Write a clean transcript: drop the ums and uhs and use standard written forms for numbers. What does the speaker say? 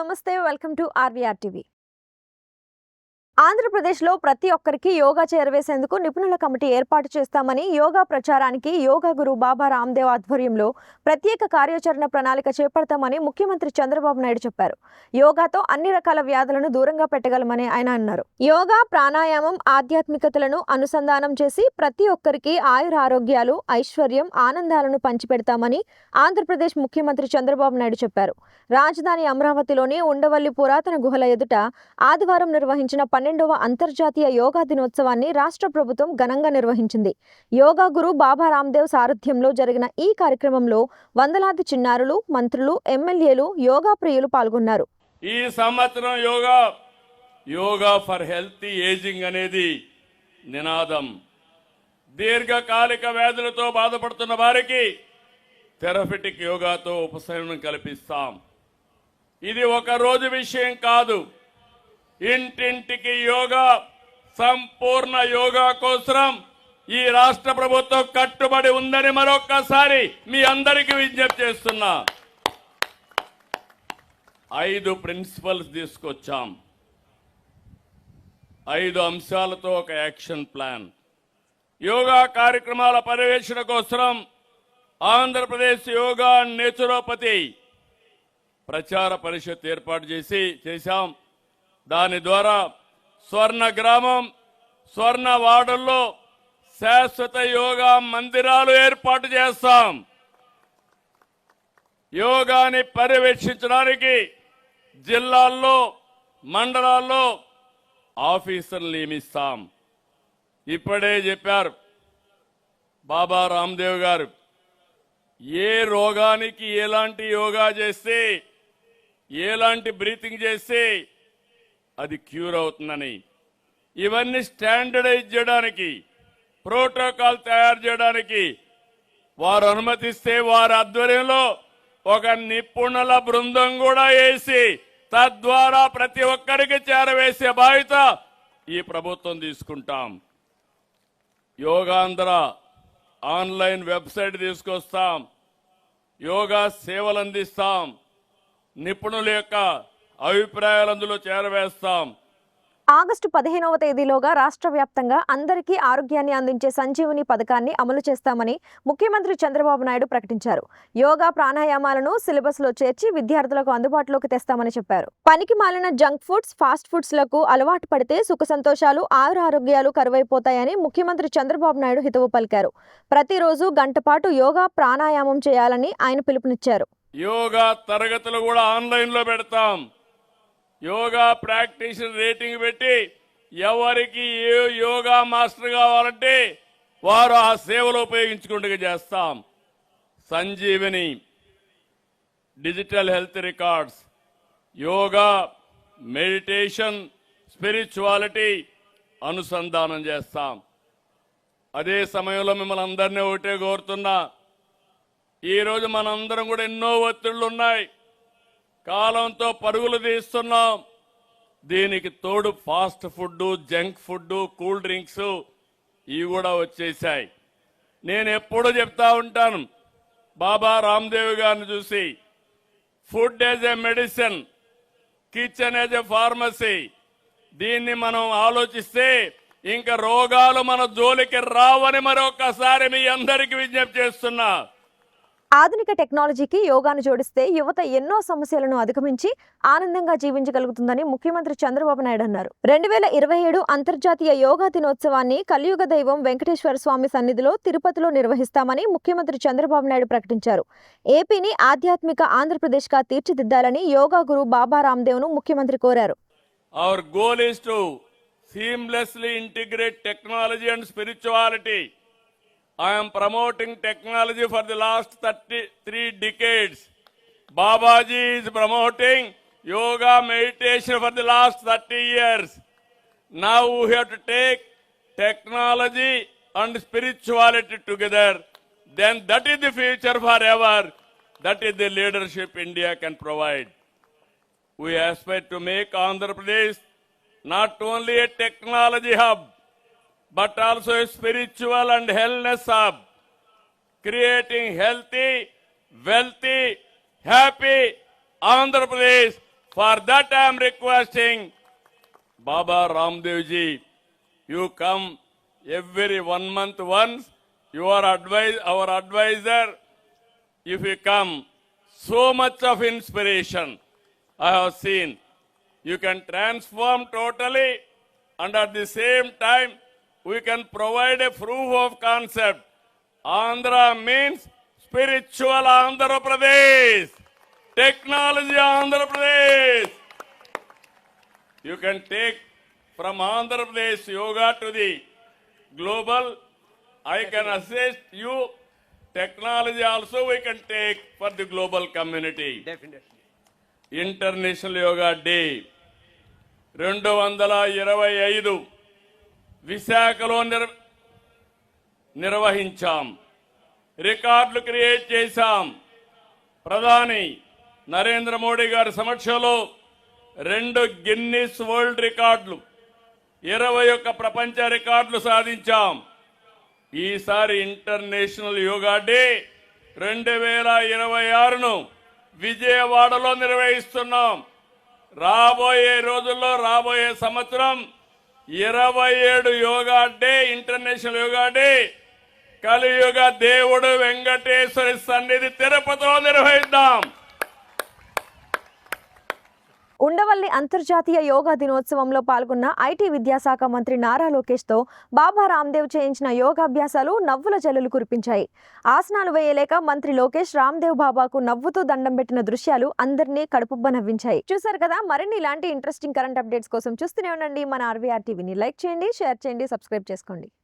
నమస్తే, welcome to RVR TV. ఆంధ్రప్రదేశ్లో ప్రతి ఒక్కరికి యోగా చేరవేసేందుకు నిపుణుల కమిటీ ఏర్పాటు చేస్తామని, యోగా ప్రచారానికి యోగా గురు బాబా రామ్దేవ్ ఆధ్వర్యంలో ప్రత్యేక కార్యాచరణ ప్రణాళిక చేపడతామని ముఖ్యమంత్రి చంద్రబాబు నాయుడు చెప్పారు. యోగాతో అన్ని రకాల వ్యాధులను దూరంగా పెట్టగలమని ఆయన అన్నారు. యోగా, ప్రాణాయామం, ఆధ్యాత్మికతలను అనుసంధానం చేసి ప్రతి ఒక్కరికి ఆయురారోగ్యాలు, ఐశ్వర్యం, ఆనందాలను పంచిపెడతామని ఆంధ్రప్రదేశ్ ముఖ్యమంత్రి చంద్రబాబు నాయుడు చెప్పారు. రాజధాని అమరావతిలోని ఉండవల్లి పురాతన గుహల ఎదుట ఆదివారం నిర్వహించిన 12వ అంతర్జాతీయ యోగా దినోత్సవాన్ని రాష్ట్ర ప్రభుత్వం ఘనంగా నిర్వహించింది. యోగా గురు బాబా రామ్దేవ్ సారథ్యంలో జరిగిన ఈ కార్యక్రమంలో వందలాది చిన్నారులు, మంత్రులు, ఎమ్మెల్యేలు, యోగా ప్రియులు పాల్గొన్నారు. ఈ సంవత్సరం యోగా ఫర్ హెల్తీ ఏజింగ్ అనేది నినాదం. దీర్ఘకాలిక వ్యాధులతో బాధపడుతున్న వారికి థెరపెటిక్ యోగాతో ఉపశమనం కల్పిస్తాం. ఇది ఒక రోజు విషయం కాదు. ఇంటింటికి యోగా, సంపూర్ణ యోగా కోసం ఈ రాష్ట్ర ప్రభుత్వం కట్టుబడి ఉందని మరొక్కసారి మీ అందరికీ విజ్ఞప్తి చేస్తున్నా. 5 ప్రిన్సిపల్స్ తీసుకొచ్చాం. 5 అంశాలతో ఒక యాక్షన్ ప్లాన్. యోగా కార్యక్రమాల పర్యవేక్షణ కోసం ఆంధ్రప్రదేశ్ యోగా నేచురోపతి ప్రచార పరిషత్ ఏర్పాటు చేశాం. దాని ద్వారా స్వర్ణ గ్రామం, స్వర్ణ వార్డుల్లో శాశ్వత యోగా మందిరాలు ఏర్పాటు చేస్తాం. యోగాని పర్యవేక్షించడానికి జిల్లాల్లో, మండలాల్లో ఆఫీసర్లు నియమిస్తాం. ఇప్పుడే చెప్పారు బాబా రామ్దేవ్ గారు, ఏ రోగానికి ఎలాంటి యోగా చేస్తే, ఎలాంటి బ్రీతింగ్ చేస్తే అది క్యూర్ అవుతుందని, ఇవన్నీ స్టాండర్డైజ్ చేయడానికి, ప్రోటోకాల్ తయారు చేయడానికి వారు అనుమతిస్తే వారి ఆధ్వర్యంలో ఒక నిపుణుల బృందం కూడా వేసి తద్వారా ప్రతి ఒక్కరికి చేరవేసే బాధ్యత ఈ ప్రభుత్వం తీసుకుంటాం. యోగాంధ్ర ఆన్లైన్ వెబ్సైట్ తీసుకొస్తాం. యోగా సేవలు అందిస్తాం. నిపుణుల యొక్క అభిప్రాయాలు అందులో చేరవేస్తాం. ఆగస్టు 15వ తేదీలోగా రాష్ట్ర వ్యాప్తంగా అందరికీ ఆరోగ్యాన్ని అందించే సంజీవని పథకాన్ని అమలు చేస్తామని ముఖ్యమంత్రి చంద్రబాబు నాయుడు ప్రకటించారు. యోగా, ప్రాణాయామాలను సిలబస్ లో చేర్చి విద్యార్థులకు అందుబాటులోకి తెస్తామని చెప్పారు. పనికి మాలిన జంక్ ఫుడ్స్, ఫాస్ట్ ఫుడ్స్ లకు అలవాటు పడితే సుఖ సంతోషాలు, ఆరోగ్యాలు కరువైపోతాయని ముఖ్యమంత్రి చంద్రబాబు నాయుడు హితవు పలికారు. ప్రతిరోజు గంట పాటు యోగా, ప్రాణాయామం చేయాలని ఆయన పిలుపునిచ్చారు. యోగా తరగతులు కూడా ఆన్లైన్ లో పెడతాం. యోగా ప్రాక్టీషనర్ రేటింగ్ పెట్టి ఎవరికి యోగా మాస్టర్ కావాలంటే వారు ఆ సేవలు ఉపయోగించుకుంటూ చేస్తాం. Sanjeevani digital health records, yoga, meditation, spirituality అనుసంధానం చేస్తాం. అదే సమయంలో మిమ్మల్ని అందరినీ ఒకటే కోరుతున్నా, ఈరోజు మనందరం కూడా ఎన్నో ఒత్తిళ్లు ఉన్నాయి. కాలంతో పరుగులు తీస్తున్నాం. దీనికి తోడు fast food, junk food, cool drinks ఇవి కూడా వచ్చేసాయి. నేను ఎప్పుడూ చెప్తా ఉంటాను, బాబా రామ్దేవ్ గారిని చూసి, food as a medicine, kitchen as a pharmacy. దీన్ని మనం ఆలోచిస్తే ఇంకా రోగాలు మన జోలికి రావని మరొకసారి మీ అందరికీ విజ్ఞప్తి చేస్తున్నా. ఆధునిక టెక్నాలజీకి యోగాను జోడిస్తే యువత ఎన్నో సమస్యలను అధిగమించి ఆనందంగా జీవించగలుగుతుందని ముఖ్యమంత్రి చంద్రబాబు నాయుడు అన్నారు. 2027 అంతర్జాతీయ యోగా దినోత్సవాన్ని కలియుగ దైవం వెంకటేశ్వర స్వామి సన్నిధిలో తిరుపతిలో నిర్వహిస్తామని ముఖ్యమంత్రి చంద్రబాబు నాయుడు ప్రకటించారు. ఏపీని ఆధ్యాత్మిక ఆంధ్రప్రదేశ్ గా తీర్చిదిద్దాలని యోగా గురు బాబా రామ్దేవ్ ను ముఖ్యమంత్రి కోరారు. Our goal is to seamlessly integrate technology and spirituality. I am promoting technology for the last 33 decades. Babaji is promoting yoga meditation for the last 30 years. Now we have to take technology and spirituality together. Then that is the future forever. That is the leadership India can provide. We aspire to make Andhra Pradesh not only a technology hub, but also a spiritual and wellness hub, creating healthy, wealthy, happy Andhra Pradesh For that I am requesting Baba Ramdev ji, you come every 1 month once. You are our advisor. If you come, so much of inspiration I have seen. You can transform totally, and at the same time, we can provide a proof of concept. Andhra means spiritual Andhra Pradesh, technology Andhra Pradesh. You can take from Andhra Pradesh yoga to the global. I can assist you. Technology also we can take for the global community. Definitely. International Yoga Day 225 విశాఖలో నిర్వహించాం. రికార్డులు create చేశాం. ప్రధాని నరేంద్ర మోడీ గారి సమక్షంలో 2 Guinness world రికార్డులు, 21 ప్రపంచ రికార్డులు సాధించాం. ఈసారి ఇంటర్నేషనల్ యోగా డే 2026ను విజయవాడలో నిర్వహిస్తున్నాం. రాబోయే రోజుల్లో, రాబోయే సంవత్సరం 27 yoga day, international yoga day కలియుగ దేవుడు వెంకటేశ్వరి సన్నిధి తిరుపతిలో నిర్వహిద్దాం. ఉండవల్లి అంతర్జాతీయ యోగా దినోత్సవంలో పాల్గొన్న ఐటీ విద్యాశాఖ మంత్రి నారా లోకేష్తో బాబా రామ్దేవ్ చేయించిన యోగాభ్యాసాలు నవ్వుల జల్లులు కురిపించాయి. ఆసనాలు వేయలేక మంత్రి లోకేష్ రామ్దేవ్ బాబాకు నవ్వుతూ దండం పెట్టిన దృశ్యాలు అందరినీ కడుపుబ్బ నవ్వించాయి. చూశారు కదా, మరిన్ని ఇలాంటి ఇంట్రెస్టింగ్ కరెంట్ అప్డేట్స్ కోసం చూస్తూనే ఉండండి మన ఆర్వీఆర్ టీవీని. లైక్ చేయండి, షేర్ చేయండి, సబ్స్క్రైబ్ చేసుకోండి.